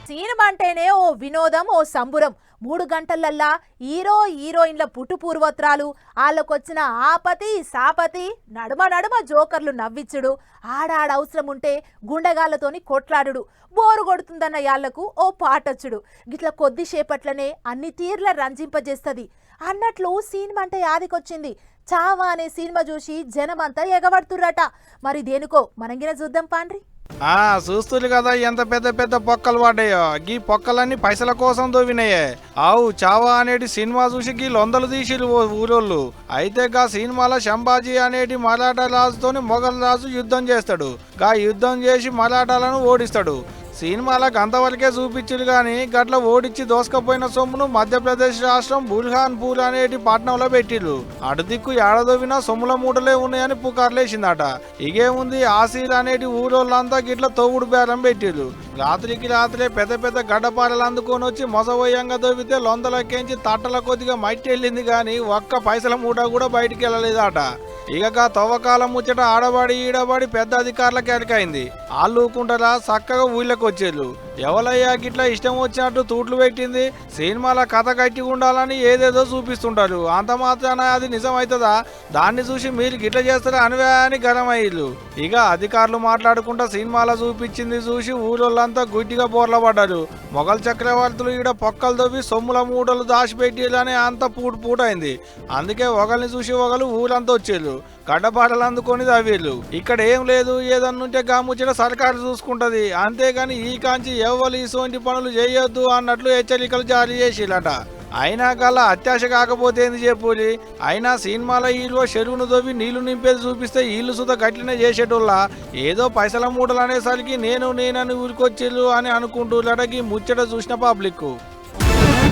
Cinema అంటేనే ఓ వినోదం, ఓ సంబురం. 3 గంటలల్లా hero హీరోయిన్ల పుట్టు పూర్వోత్తరాలు, వాళ్ళకొచ్చిన ఆపతి సాపతి, నడుమ నడుమ జోకర్లు నవ్విచ్చుడు, ఆడాడ అవసరం ఉంటే గుండెగాళ్ళతోని కొట్లాడుడు, బోరు కొడుతుందన్న యాళ్లకు ఓ పాటొచ్చుడు. గిట్ల కొద్దిసేపట్లనే అన్ని తీర్ల రంజింపజేస్తుంది అన్నట్లు సినిమా అంటే యాదికొచ్చింది. చావా అనే సినిమా చూసి జనమంతా ఎగబడుతుర్రట. మరి దేనికో మనంగిన చూద్దాం పాండ్రి. చూస్తులు కదా ఎంత పెద్ద పెద్ద పొక్కలు పడ్డాయో. గీ పొక్కలన్నీ పైసల కోసం దోవినాయే. చావా అనేటి సినిమా చూసి గీ లొందలు తీసిరు ఊరోళ్ళు. అయితే గా సినిమాలో శంభాజీ అనేటి మరాఠా రాజుతోని మొఘల్ రాజు యుద్ధం చేస్తాడు. గా యుద్ధం చేసి మరాఠాలను ఓడిస్తాడు. సినిమాలకు అంతవరకే చూపించారు గాని గట్ల ఓడిచ్చి దోసుకపోయిన సొమ్మును మధ్యప్రదేశ్ రాష్ట్రం బుల్హాన్పూర్ అనేటి పట్టణంలో పెట్టిర్రు. అటుదిక్కు ఏడదోవినా సొమ్ముల మూటలే ఉన్నాయని పుకార్లేసిందట. ఇగేముంది, ఆసీర్ అనేటి ఊరోళ్ళంతా గిట్ల తోవుడు బేరం పెట్టిర్రు. రాత్రికి రాత్రే పెద్ద పెద్ద గడ్డపారలు అందుకొని వచ్చి మొసవోయంగా దొవితే లొందలకెంచి తట్టల కొద్దిగా మట్టి వెళ్ళింది గాని ఒక్క పైసల మూట కూడా బయటికి వెళ్ళలేదట. ఇక తవ్వకాలం ముచ్చట ఆడబడి ఈడబడి పెద్ద అధికారులకు ఎరకైంది. వాళ్ళు ఊకుంటారా, చక్కగా ఊళ్ళకి వచ్చేళ్ళు. ఎవలయ్యా గిట్లా ఇష్టం వచ్చినట్టు తూట్లు పెట్టింది. సినిమాల కథ కట్టి ఉండాలని ఏదేదో చూపిస్తుంటారు. అంత మాత్రాన అది నిజం అవుతుందా? దాన్ని చూసి మీరు గిట్ల చేస్తారా అనివే అని గరమయ్యిళ్ళు. ఇక అధికారులు మాట్లాడుకుంటా సినిమాలో చూపించింది చూసి ఊళ్ళోళ్ళంతా గుడ్డిగా బోర్ల పడ్డారు. మొఘల్ చక్రవర్తులు ఈడ పొక్కలు తవ్వి సొమ్ముల మూటలు దాచిపెట్టిలని అంత పూటైంది. అందుకే ఒకరిని చూసి ఒకరు ఊరంతా వచ్చేళ్ళు. గడ్డపాటలు అందుకొని తవ్వేళ్ళు. ఇక్కడ ఏం లేదు, ఏదన్నుంటే గాముచ్చట సర్కారు చూసుకుంటది. అంతేగాని ఈ కాంచి ఎవ్వరు ఇటువంటి పనులు చేయొద్దు అన్నట్లు హెచ్చరికలు జారీ చేసిలట. అయినా కల్లా అత్యాశ కాకపోతే ఏంది చెప్పులి. అయినా సినిమాలో హీరో చెరువును దొవ్వి నీళ్లు నింపేది చూపిస్తే వీళ్ళు సుధా గట్లనే చేసేటోళ్ళ. ఏదో పైసల మూటలు అనేసరికి నేనని ఊరికొచ్చిళ్ళు అని అనుకుంటూ లటకి ముచ్చట చూసిన పబ్లిక్.